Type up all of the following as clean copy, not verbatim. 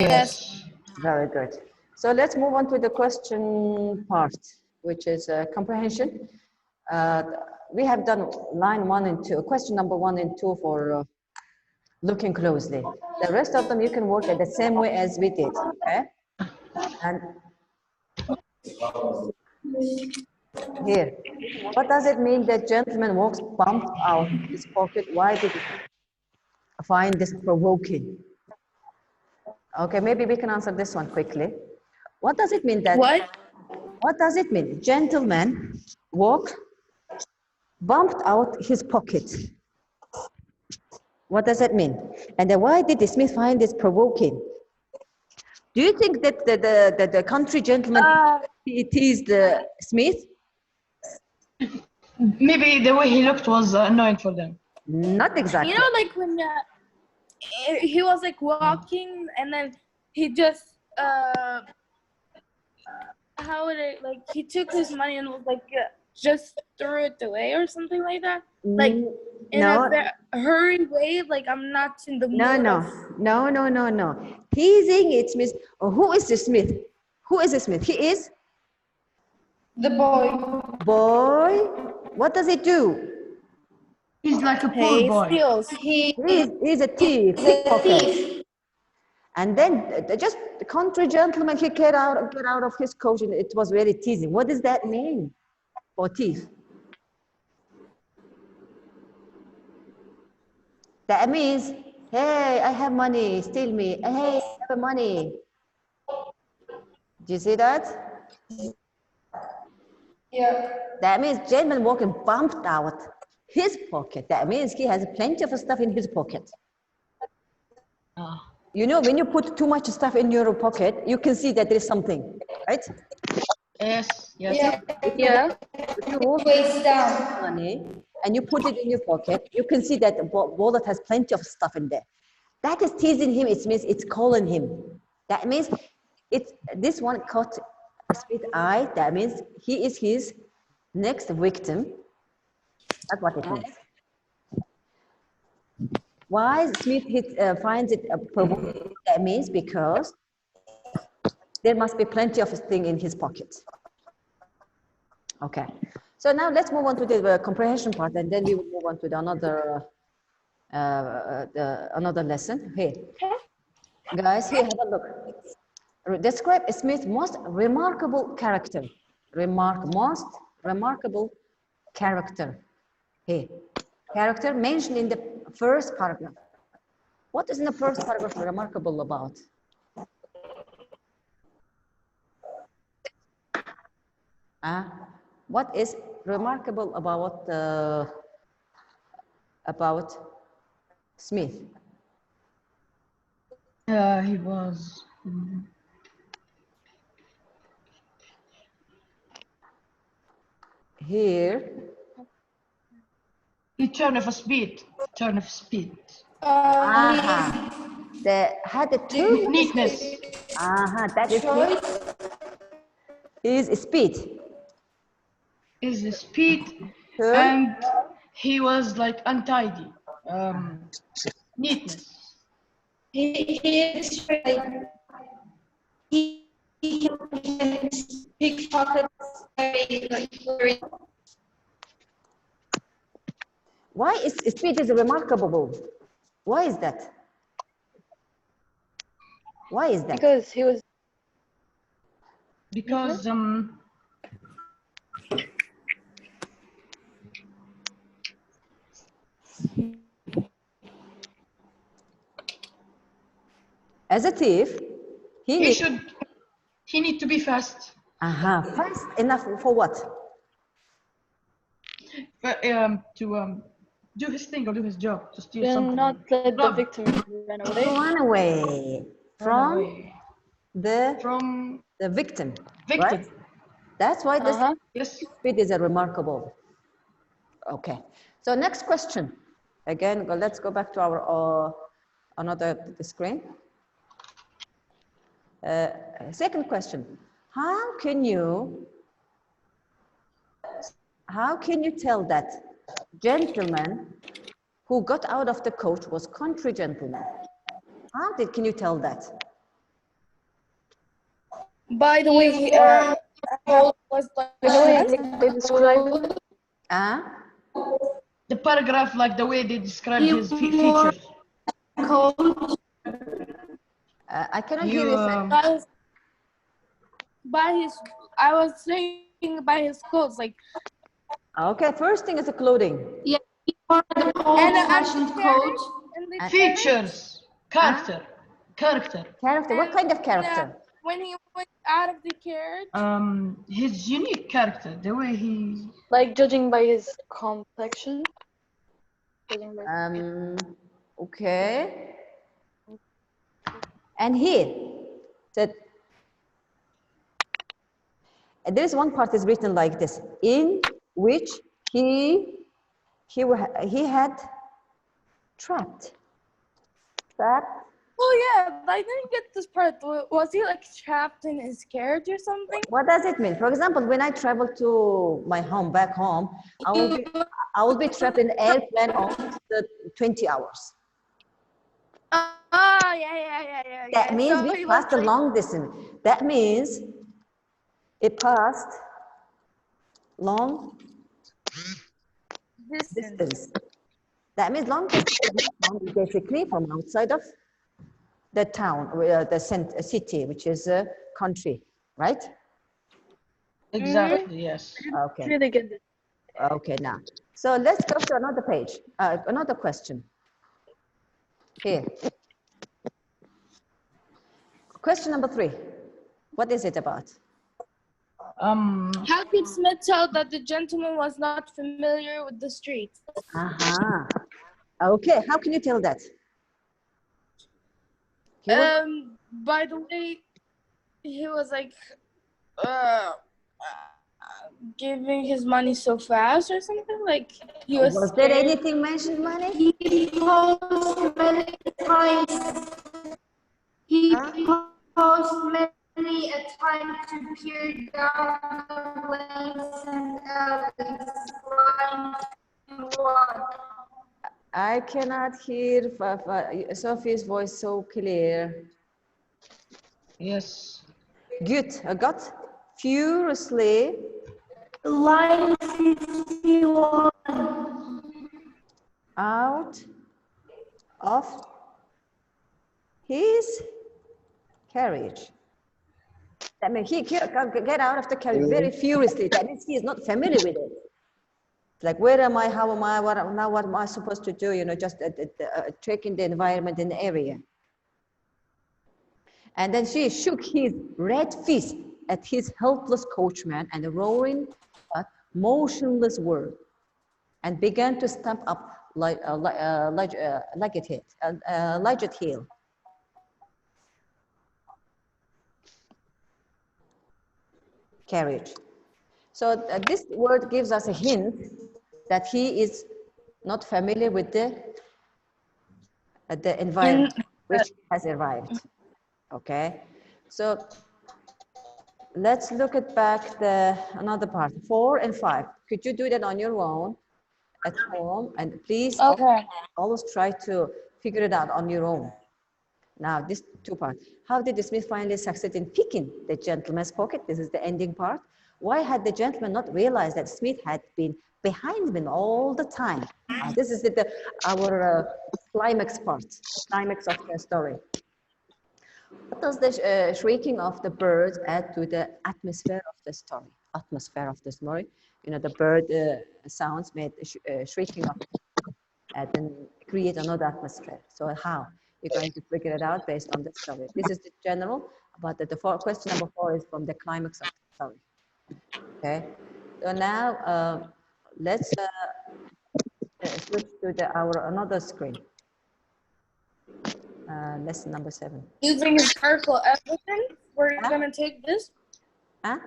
Yes. Very good. So let's move on to the question part, which is comprehension. We have done line 1 and 2, question number 1 and 2 for looking closely. The rest of them you can work at the same way as we did, okay? And here, what does it mean that gentleman walks bumped out his pocket? Why did he find this provoking? Okay, maybe we can answer this one quickly. What does it mean that? What does it mean? Gentleman walked, bumped out his pocket. What does that mean? And then why did Smith find this provoking? Do you think that the country gentleman he teased Smith? Maybe the way he looked was annoying for them. Not exactly. You know, like when he was like walking and then he just how would it, like, he took his money and was like just threw it away or something like that, like in a hurried way, like I'm not in the mood. No. Teasing it means, who is the Smith? Who is the Smith? He is The boy. Boy. What does he do? He's like a poor boy. Steals. He's a thief. Pickpocket. And then just the country gentleman, he get out of his coat, and it was very teasing. What does that mean for thief? That means, hey, I have money, steal me. Hey, I have money. Do you see that? Yeah. That means gentleman walking bumped out his pocket. That means he has plenty of stuff in his pocket. You know, when you put too much stuff in your pocket, you can see that there is something, right? Yes. Yeah. If you walk down money and you put it in your pocket, you can see that the wallet has plenty of stuff in there. That is teasing him. It means it's calling him. That means this one caught Smith's eye. That means he is his next victim. That's what it means. Why Smith finds it provoking? That means because there must be plenty of thing in his pocket. Okay, so now let's move on to the comprehension part, and then we will move on to the another lesson. Here, guys, here, have a look. Describe Smith's most remarkable character. Most remarkable character. Here, character mentioned in the first paragraph. What is in the first paragraph remarkable about? What is remarkable about Smith? He was. Here. He turned of speed. They had a two Neatness. That is speed. Is the speed, and he was like untidy. Neatness. He pickpockets very. Why is speed is remarkable? Why is that? Why is that? Because he was. Because as a thief, he need to be fast. Fast enough for what? To do his thing or do his job, to steal something. Not let the victim run away. Run away from the victim. Right? That's why this speed is a remarkable. Okay. So next question. Again, let's go back to our the screen. Second question. How can you tell that gentleman who got out of the coach was country gentleman? Can you tell that? By the way, he was like By the way, they describe Ah, The paragraph, like the way they describe his features. I cannot hear you. I was saying by his clothes, like. Okay, first thing is the clothing. yeah, the old-fashioned coat. And Features, character. Character. What kind of character? When he went out of the carriage. His unique character, the way he. Like judging by his complexion. Okay. And here, that there is one part is written like this, in which he had trapped. Oh yeah, I didn't get this part. Was he like trapped in his carriage or something? What does it mean? For example, when I travel to my home, back home, I will be trapped in an airplane of the 20 hours. Oh, yeah. That means so we passed a long distance. That means it passed long distance. That means long distance is basically from outside of the town, the city, which is a country, right? Exactly, yes. Okay. Really good. Okay, now. So let's go to another page, another question. Here. Question number 3. What is it about? How could Smith tell that the gentleman was not familiar with the streets? Okay, how can you tell that? By the way, he was like giving his money so fast or something. Like he was. Was there anything mentioned money? He paused many times. He paused many a time to peer down the lanes and alleys, trying to walk. I cannot hear Sophie's voice so clear. Yes. Good. I got furiously. Line 51. Out of his carriage. That means he get out of the carriage very furiously. That means he is not familiar with it. Like, where am I? How am I? What am I supposed to do? You know, just checking the environment in the area. And then she shook his red fist at his helpless coachman and the roaring, but motionless world, and began to stamp up like Liget heel. Carriage. So this word gives us a hint that he is not familiar with the environment which has arrived. Okay, so let's look at back another part, 4 and 5. Could you do that on your own at home? And please always try to figure it out on your own. Now, this 2 parts. How did the Smith finally succeed in picking the gentleman's pocket? This is the ending part. Why had the gentleman not realized that Smith had been behind him all the time? This is our climax part, climax of the story. What does the shrieking of the birds add to the atmosphere of the story? Atmosphere of the story. You know, the bird sounds made shrieking of and then create another atmosphere. So how? You're going to figure it out based on the story. This is the general, but question number 4 is from the climax of the story. Okay. So now let's switch to another screen. Lesson number 7. Using historical evidence, we're gonna take this. Huh?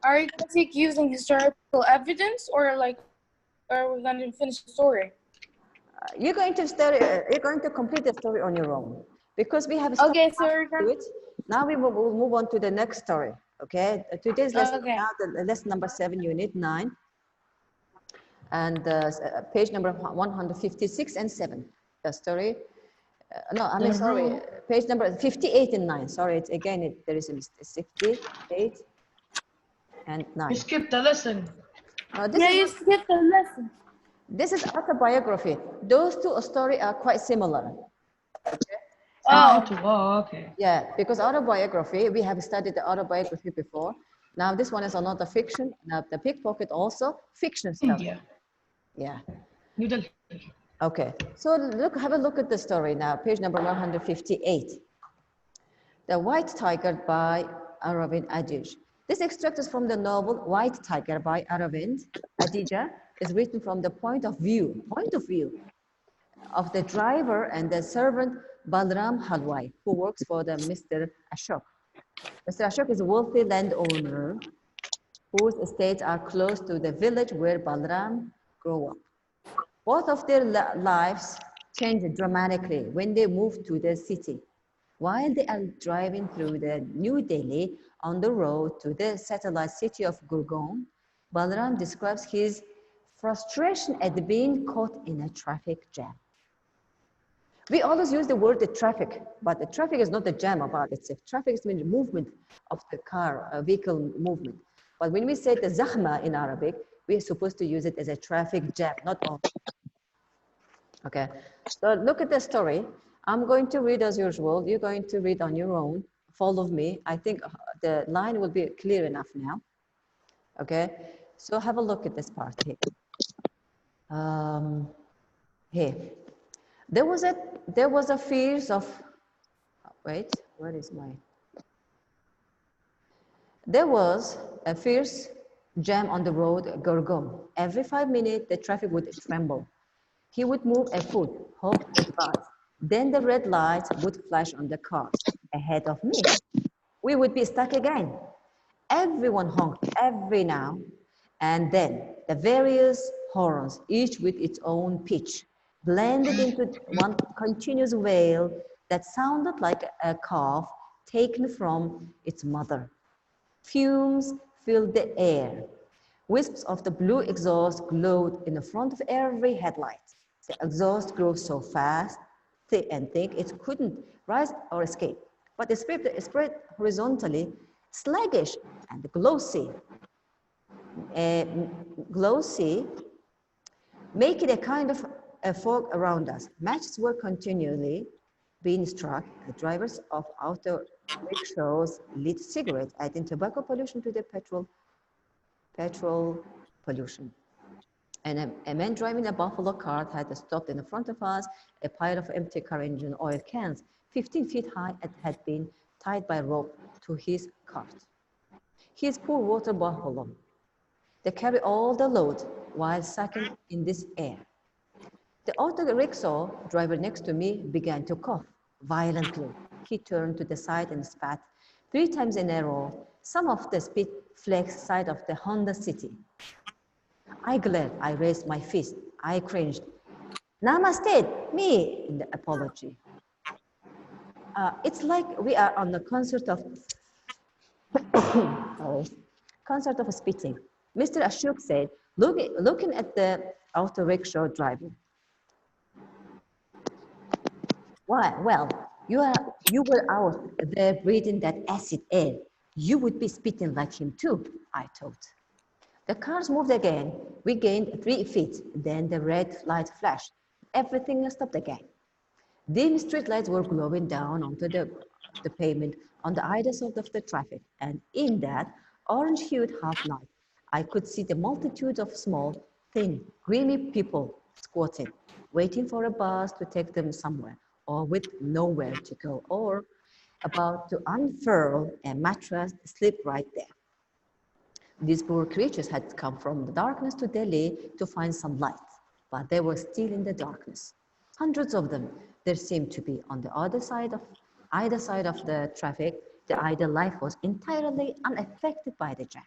Are you gonna take using historical evidence, or like, are we gonna finish the story? You're going to complete the story on your own because we have. Okay, so we're gonna do it. Now we will move on to the next story. Okay. Today's lesson now the lesson number 7, unit 9, and page number 156 and 7. The story No, I mean, sorry, page number 58 and 9. Sorry, it's again, there is a mistake. 58 and 9. You skipped the lesson. Yeah, you skipped the lesson. This is autobiography. Those two stories are quite similar. Oh, okay. Yeah, because autobiography, we have studied the autobiography before. Now this one is another fiction. Now the pickpocket also fiction stuff. India. Yeah. New Delhi. Okay. So look, have a look at the story now. Page number 158. The White Tiger by Aravind Adij. This extract is from the novel White Tiger by Aravind Adija. Is written from the point of view of the driver and the servant Balram Halwai, who works for the Mr. Ashok. Mr. Ashok is a wealthy landowner whose estates are close to the village where Balram grew up. Both of their lives changed dramatically when they moved to the city. While they are driving through the New Delhi on the road to the satellite city of Gurgaon, Balram describes his frustration at being caught in a traffic jam. We always use the word the traffic, but the traffic is not the jam about itself. Traffic is the movement of the car, vehicle movement. But when we say the zahma in Arabic, we are supposed to use it as a traffic jam, not all. Okay, so look at the story. I'm going to read as usual. You're going to read on your own. Follow me. I think the line will be clear enough now. Okay, so have a look at this part here. Here, there was a fears of. Wait, where is my? There was a fierce jam on the road, Gurgaon. Every 5 minutes, the traffic would tremble. He would move a foot, hope advance. Then the red lights would flash on the cars ahead of me. We would be stuck again. Everyone honked every now and then. The various horns, each with its own pitch, blended into one continuous wail that sounded like a cough taken from its mother. Fumes filled the air. Wisps of the blue exhaust glowed in the front of every headlight. The exhaust grew so fast, thick and thick, it couldn't rise or escape. But it spread horizontally, sluggish and glossy, making a kind of a fog around us. Matches were continually being struck. The drivers of auto rickshaws lit cigarettes, adding tobacco pollution to the petrol pollution. And a man driving a buffalo cart had stopped in the front of us. A pile of empty car engine oil cans, 15 feet high, had been tied by rope to his cart. His poor water buffalo. They carry all the load while sucking in this air. The auto rickshaw driver next to me began to cough violently. He turned to the side and spat 3 times in a row, some of the spit flakes side of the Honda City. I glared, I raised my fist, I cringed. Namaste, me, in the apology. It's like we are on the concert of, concert of spitting. Mr. Ashok said, looking at the auto rickshaw driver. Well, you were out there breathing that acid air. You would be spitting like him too, I thought. The cars moved again. We gained 3 feet. Then the red light flashed. Everything stopped again. Dim street lights were glowing down onto the pavement on the either side of the traffic. And in that orange-hued half-light, I could see the multitudes of small, thin, grimy people squatting, waiting for a bus to take them somewhere, or with nowhere to go, or about to unfurl a mattress, sleep right there. These poor creatures had come from the darkness to Delhi to find some light, but they were still in the darkness. Hundreds of them there seemed to be on the other side of either side of the traffic. The idle life was entirely unaffected by the jam.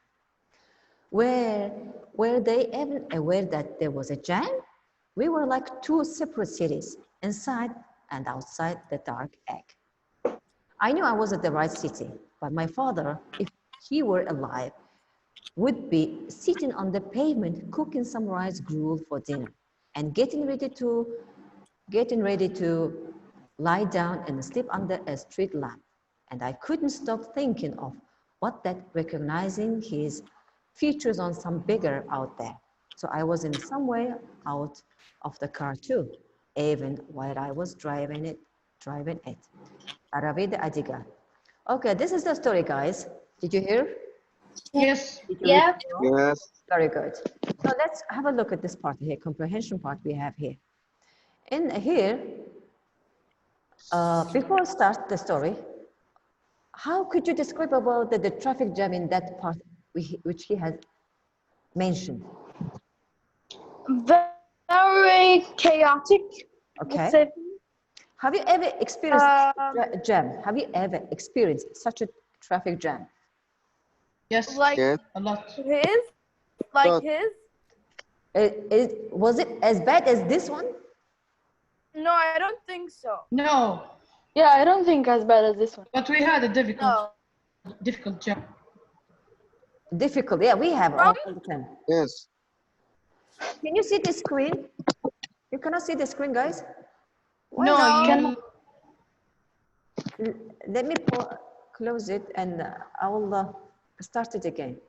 Were they ever aware that there was a jam? We were like 2 separate cities, inside and outside the dark egg. I knew I was at the right city, but my father, if he were alive, would be sitting on the pavement cooking some rice gruel for dinner and getting ready to lie down and sleep under a street lamp. And I couldn't stop thinking of what that recognizing his features on some bigger out there. So I was in some way out of the car too, even while I was driving it. Arabi Adiga. Okay, this is the story, guys. Did you hear? Yes. Did you read Yeah. it all? Yes. Very good. So let's have a look at this part here, comprehension part we have here. In here, before I start the story, how could you describe about the traffic jam in that part which he has mentioned? Very chaotic. Okay. Say. Have you ever experienced a jam? Have you ever experienced such a traffic jam? Yes. Like Yes. A lot. his? Like But- his? Was it as bad as this one? No, I don't think so. No, Yeah, I don't think as bad as this one. but we had a No. difficult job. Difficult, yeah, we have all the time. Yes. Can you see the screen? You cannot see the screen, guys? Why No, not? you Let me close it and I will start it again.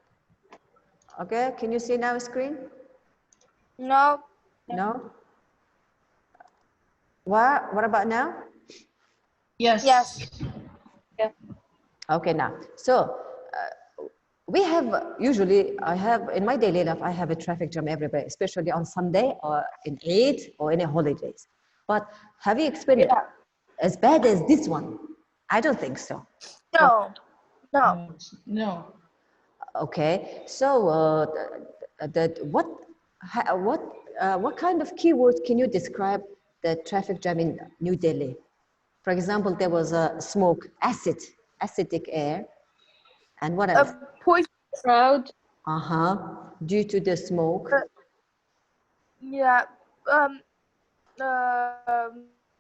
Okay, can you see now screen? No. No? What about now? Yes. Yes. Okay, now, so we have usually, I have in my daily life, I have a traffic jam everywhere, especially on Sunday or in Eid or any holidays. But have you experienced as bad as this one? I don't think so. No. No. No. Okay, so what kind of keywords can you describe the traffic jam in New Delhi? For example, there was a smoke, acidic air, and what else? Poison. Crowd. Due to the smoke. Yeah.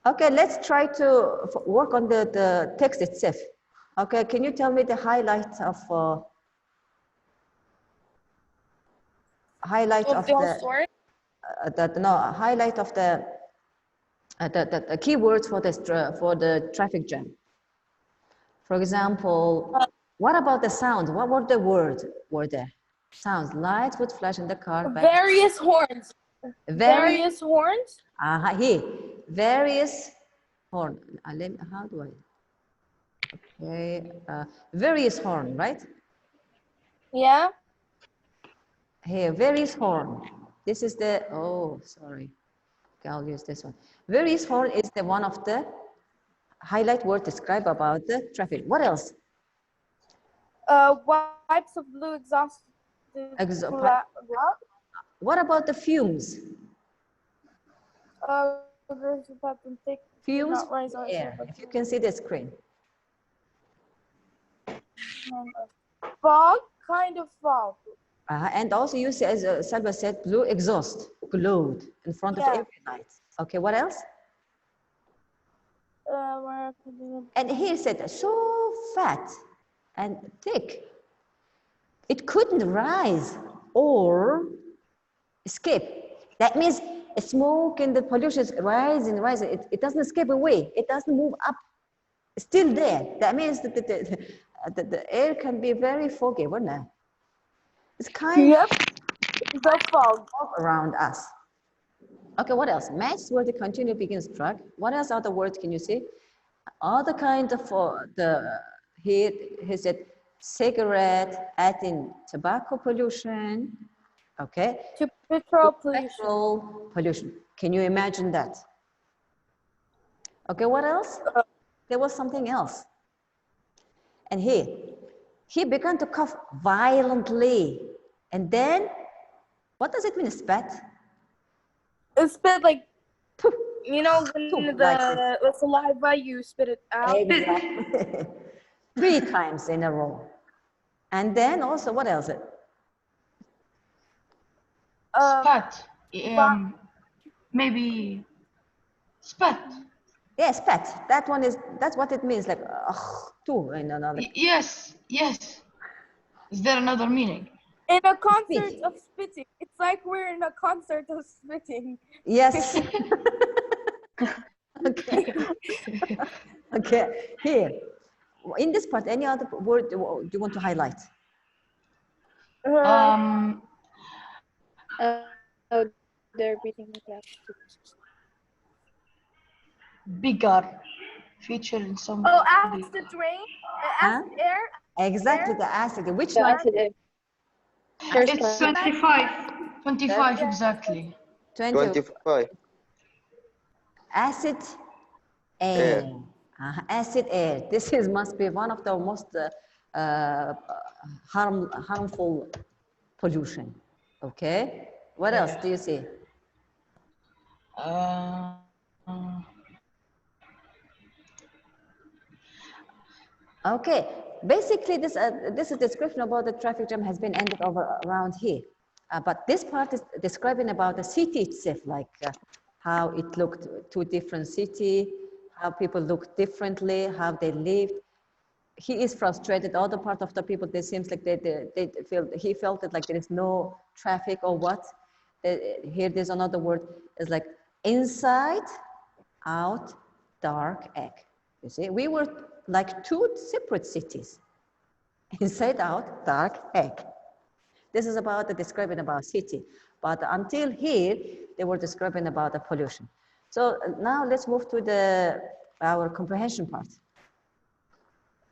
Okay, let's try to work on the text itself. Okay, can you tell me the highlights of Of the whole story. highlight of the keywords for the traffic jam. For example, what about the sound? What were the words were there? Sounds, lights would flash in the car. Various horns. Various horns. Here, various horn. How do I? Okay, various horn, right? Yeah. Here, various horn. This is the, oh, sorry. Okay, I'll use this one. Various horn is the one of the highlight word describe about the traffic. What else? Wipes of blue exhaust. What about the fumes? Fumes, air. If you can see the screen. Fog, kind of fog. And also you see, as Salva said, blue exhaust, glowed in front of every light. Okay, what else? And he said, so fat and thick, it couldn't rise or escape. That means smoke and the pollution is rising. It doesn't escape away. It doesn't move up. It's still there. That means that the air can be very foggy, wouldn't it? It's kind of the fog around us. Okay, what else? Match where the continue begins drug. What else other words can you see? Other kind of he said cigarette, adding tobacco pollution. Okay. To petrol pollution. Petrol pollution. Can you imagine that? Okay, what else? There was something else. And he began to cough violently. And then, what does it mean, spat? It spit like, you know, when like the saliva, you spit it out. Exactly. 3 times in a row. And then also, what else? Spat. Maybe spat. Yeah, spat. That's what it means, like, too. Yes, yes. Is there another meaning? In a concert of spitting. It's like we're in a concert of spitting. Yes. Okay. Okay, here. In this part, any other word do you want to highlight? Um, Oh, they're beating the crap. bigger feature in some. Oh, acid rain, Huh? acid air. Exactly, Air? the acid. Which Yeah, one? acid air. First It's part. 25. 25 Yeah. exactly. 20. 25. Acid air. Acid air. This is must be one of the most harmful pollution. Okay. What else do you see? Uh, Okay. Basically, this is description about the traffic jam has been ended over around here. But this part is describing about the city itself, like how it looked, two different city, how people looked differently, how they lived. He is frustrated. Other part of the people, they seems like they feel, he felt it like there is no traffic or what. Here there's another word, is like inside, out, dark, egg. You see, we were like two separate cities. Inside out, dark, egg. This is about the describing about city. But until here, they were describing about the pollution. So now let's move to our comprehension part.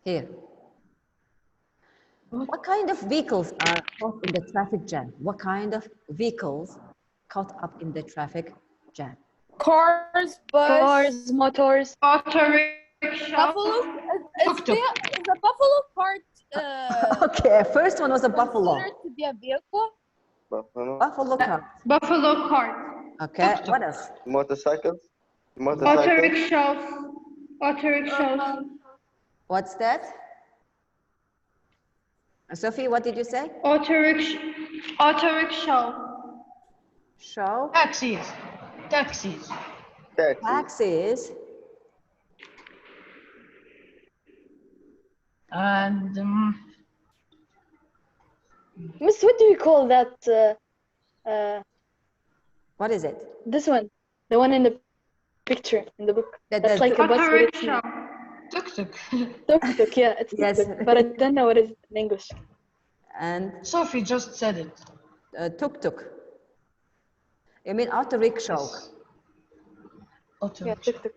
Here. What kind of vehicles are caught in the traffic jam? What kind of vehicles caught up in the traffic jam? Cars, bus, Cars, motors. auto rickshaw. buffalo. Tuk-tuk. Is a buffalo cart Okay, first one was a buffalo. considered to be a vehicle? Buffalo. Buffalo cart. Buffalo cart. Okay, Tuk-tuk. what else? Motorcycles. Auto Motorcycles. rickshaws. Auto rickshaws. What's that? Sophie, what did you say? Auto rickshaw. Show. Taxis. Taxis. Taxi. Taxis. And Miss, what do you call that? What is it? This one, the one in the picture in the book. That's like a auto bus with its rickshaw. Tuk-tuk. tuk-tuk. Yeah, it's Yes. tuk-tuk, but I don't know what is it in English. And Sophie just said it. tuk-tuk. You mean auto rickshaw? Yes. Auto Yeah, rickshaw. tuk-tuk.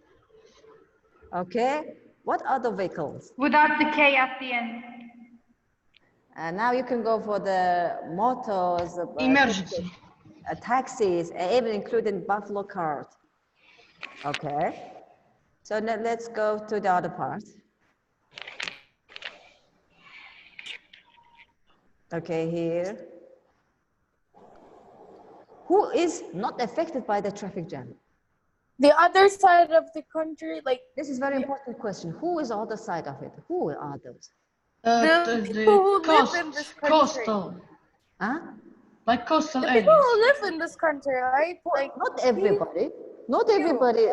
Okay. What other vehicles? Without the K at the end. And now you can go for the motors, Emergency. taxis, even including buffalo cart. Okay. So now let's go to the other part. Okay, here. Who is not affected by the traffic jam? The other side of the country, like This is a very important question. Who is the other side of it? Who are those? the people who live in this country. Coastal. Huh? Like coastal The areas. people who live in this country, right? Like Not everybody. Not everybody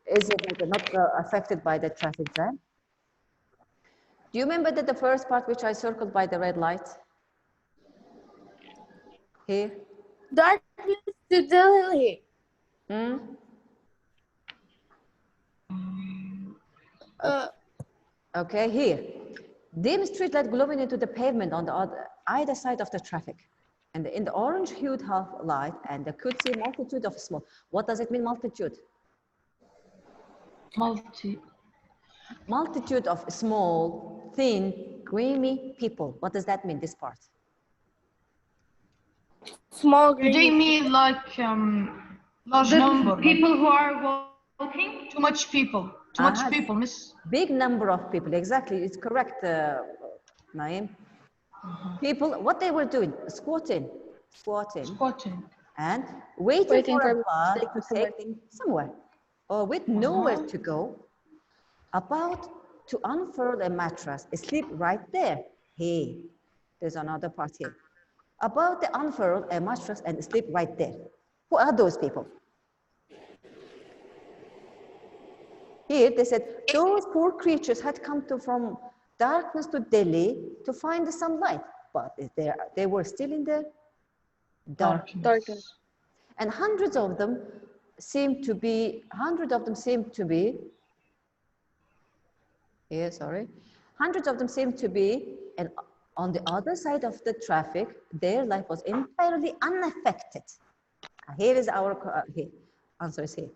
is not affected by the traffic jam. Do you remember that the first part which I circled by the red light? Here. darkness to Delhi. Hmm? Okay, here. Dim street light glowing into the pavement on the either side of the traffic. And in the orange hued half light, and they could see multitude of small. What does it mean, multitude? Multitude of small, thin, creamy people. What does that mean, this part? Small Do they green. mean like large number? People who are walking? Too much people. Too much people, miss. Big number of people, exactly. It's correct, Naeem. People, what they were doing, squatting, and waiting for a bus to take them somewhere, or with nowhere to go, about to unfurl a mattress, sleep right there. Hey, there's another part here. About to unfurl a mattress and sleep right there. Who are those people? Here they said, those poor creatures had come from darkness to Delhi to find the sunlight, but they were still in the darkness. And hundreds of them seem to be here, sorry. Hundreds of them seem to be, and on the other side of the traffic, their life was entirely unaffected. Here is our answer is here.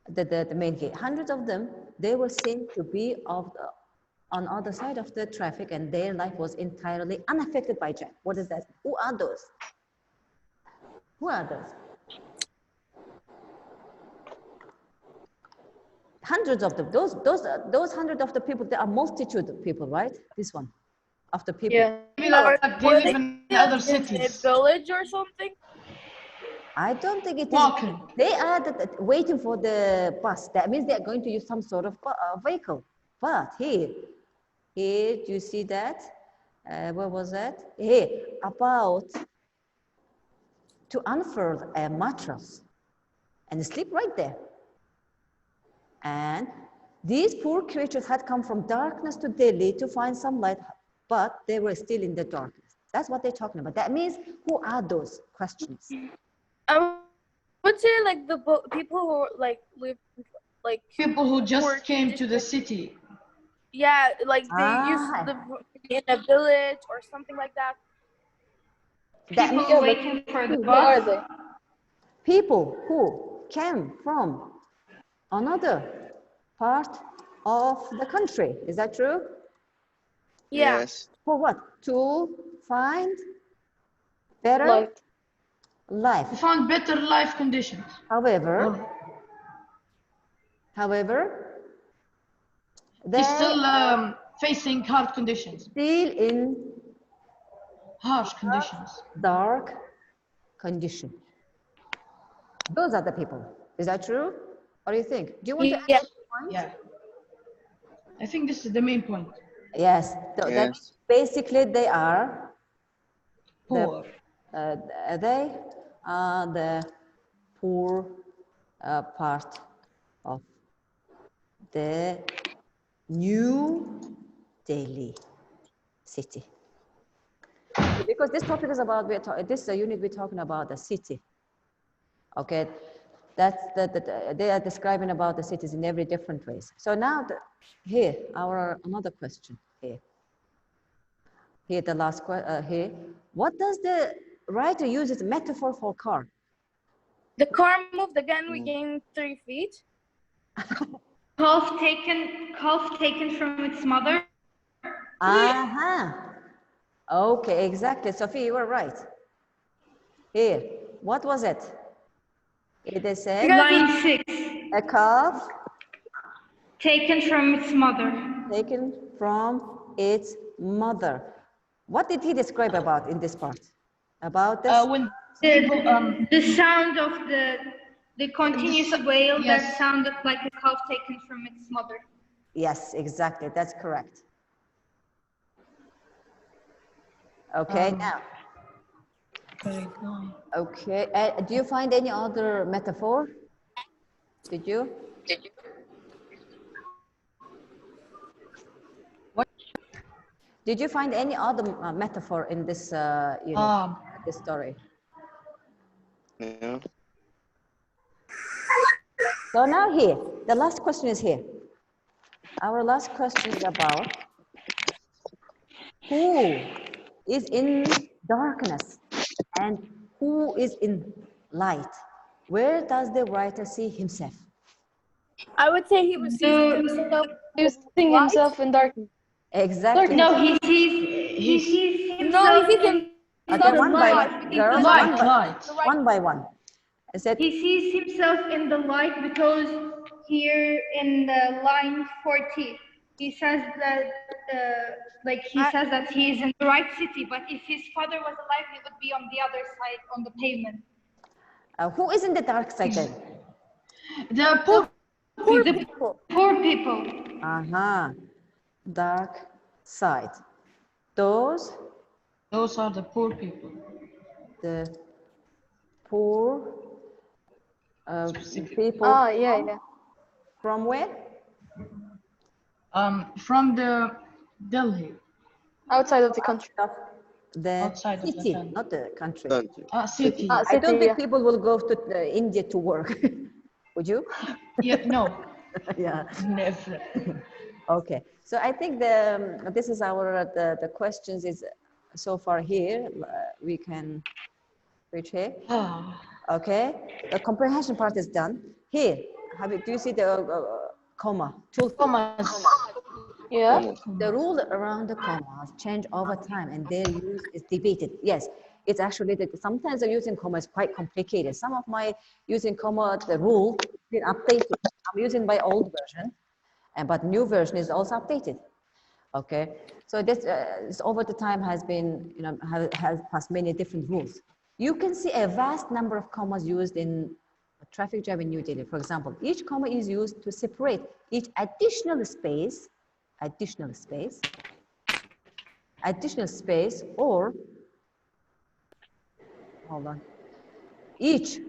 The main key. Hundreds of them, they were seen to be on other side of the traffic, and their life was entirely unaffected by jam. What is that? Who are those? Who are those? Hundreds of them. Those hundreds of the people, they are multitude of people, right? This one, of the people. Yeah. Maybe like they live in other In a cities. village or something? I don't think it is. Walking. They are waiting for the bus. That means they are going to use some sort of vehicle. But here, do you see that? Where was that? Here, about to unfurl a mattress and sleep right there. And these poor creatures had come from darkness to Delhi to find some light, but they were still in the darkness. That's what they're talking about. That means, who are those questions? I would say like the people who like live like People who just came to the city. yeah, like they used to live in a village or something like that. That People means waiting for the Who are bus. they? people who came from another part of the country. Is that true? Yeah. Yes. For what? To find better Light. life. Who found better life conditions. However, He's they still facing hard conditions. still in Harsh conditions. dark condition. Those are the people. Is that true? What do you think? Do you want to add Yeah. any point? Yeah. I think this is the main point. Yes. So that Yes. basically they are Poor. they are the poor part of the New Delhi city. Because this topic is about, this unit we're talking about the city. Okay, that's they are describing about the cities in every different ways. So now here, another question here. Here, the last question here. What does the writer use as a metaphor for car? The car moved again, we gained 3 feet. Calf taken from its mother. Okay, exactly. Sophie, you were right. Here, what was it? They said Line 6. a calf Taken from its mother. taken from its mother. What did he describe about in this part? About this? When people, The sound of the continuous wail yes. that sounded like a calf taken from its mother. Yes, exactly. That's correct. Okay, now. Okay, do you find any other metaphor? Did you? What? Did you find any other metaphor in this this story? Yeah. So now here, the last question is here. Our last question is about who is in darkness and who is in light. Where does the writer see himself? I would say he was seeing himself. He was seeing himself in darkness. Exactly. No, he sees himself. No, he sees himself Okay, in one by light. one, girls, light. one by one. I said, He sees himself in the light because here in the line 40, he says that says that he is in the right city, but if his father was alive, he would be on the other side on the pavement. who is in the dark side then? The poor people. Poor people. Dark side. Those are the poor people. the poor people. Yeah. From where? From the Delhi. Outside of the country. The Outside of the city, country. not the country. City. I don't think people will go to India to work. Would you? Yeah, no. Yeah. Never. Okay. So I think this is our the questions is so far here. We can reach here. Okay, the comprehension part is done. Here, do you see the comma? Commas. Yeah. The rule around the commas change over time and their use is debated. Yes, it's actually that sometimes the using comma is quite complicated. Some of my using comma, the rule been updated. I'm using my old version, but new version is also updated. Okay, so this over the time has been, has passed many different rules. You can see a vast number of commas used in traffic jam in New Delhi. For example, each comma is used to separate each additional space, or, hold on, each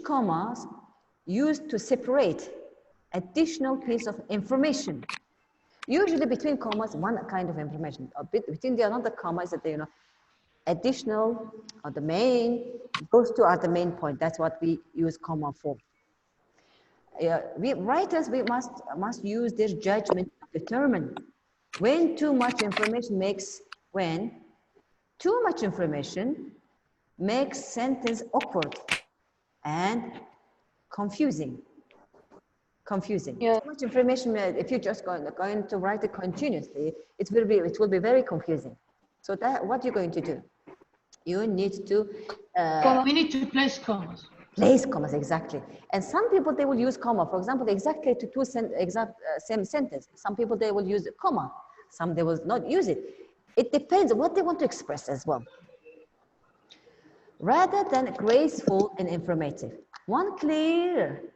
commas used to separate additional piece of information. Usually between commas, one kind of information. Between the another comma is that, additional or the main, those two are the main point. That's what we use comma for. Writers must use their judgment to determine when too much information makes sentence awkward and confusing. Yeah. Too much information, if you're just going to write it continuously, it will be very confusing. So what you're going to do, you need to We need to place commas. place commas, exactly. And some people, they will use comma. For example, exactly to two same sentence. Some people, they will use a comma. Some, they will not use it. It depends what they want to express as well. Rather than graceful and informative. One clear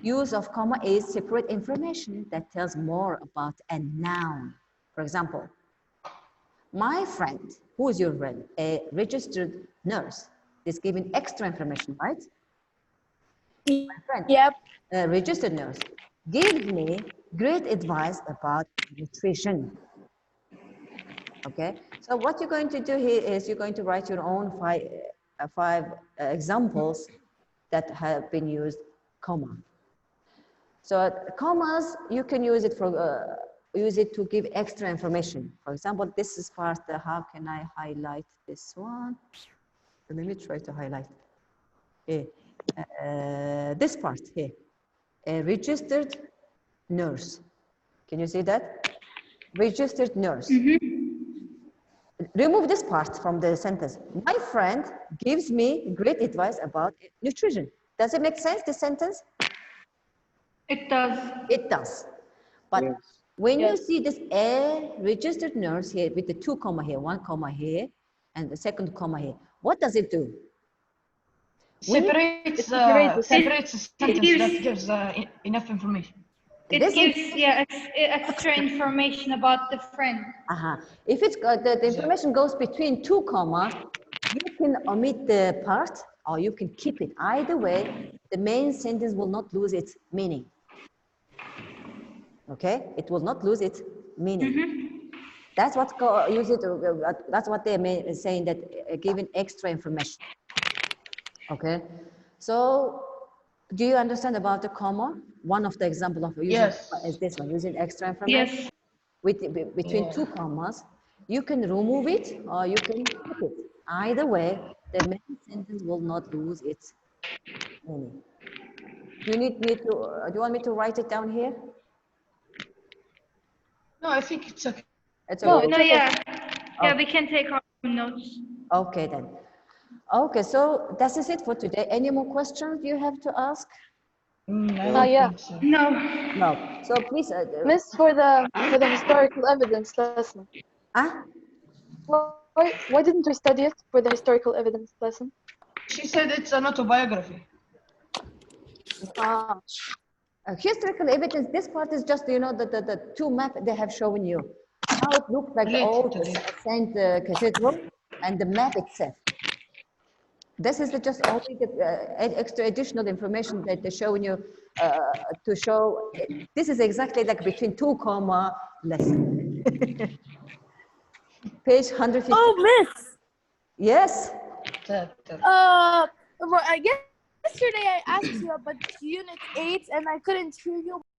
use of comma is separate information that tells more about a noun. For example, my friend, who is your friend? A registered nurse. Is giving extra information, right? My friend, Yep. a registered nurse, gives me great advice about nutrition. Okay, so what you're going to do here is you're going to write your own five examples that have been used comma. So commas, you can use it for to give extra information. For example, this is part. How can I highlight this one? Let me try to highlight this part here. A registered nurse. Can you see that? Registered nurse. Remove this part from the sentence. My friend gives me great advice about nutrition. Does it make sense, this sentence? It does. It does. But when you see this a registered nurse here with the 2 comma here, 1 comma here, and the second comma here, what does it do? Separates the sentence that gives enough information. It gives extra information about the friend. If it's the information goes between 2 commas, you can omit the part or you can keep it. Either way, the main sentence will not lose its meaning. Okay, it will not lose its meaning. That's what that's what they're saying, that giving extra information. Okay, so do you understand about the comma? One of the example of using is this one, using extra information. Yes. Between 2 commas, you can remove it or you can keep it. Either way, the main sentence will not lose its meaning. Do you want me to write it down here? No, I think it's okay. It's okay. No, yeah, we can take our own notes. Okay then. Okay, so that is it for today. Any more questions you have to ask? I don't think so. No. No. So please. Miss, for the historical evidence lesson. Why didn't we study it for the historical evidence lesson? She said it's an autobiography. Historical evidence, this part is just, the 2 map they have shown you. How it looks like the old Saint Cathedral and the map itself. This is just only the extra additional information that they're showing you to show. This is exactly like between 2 comma lesson. Page 150. Oh, Miss. Yes. I guess yesterday I asked you about Unit 8 and I couldn't hear you.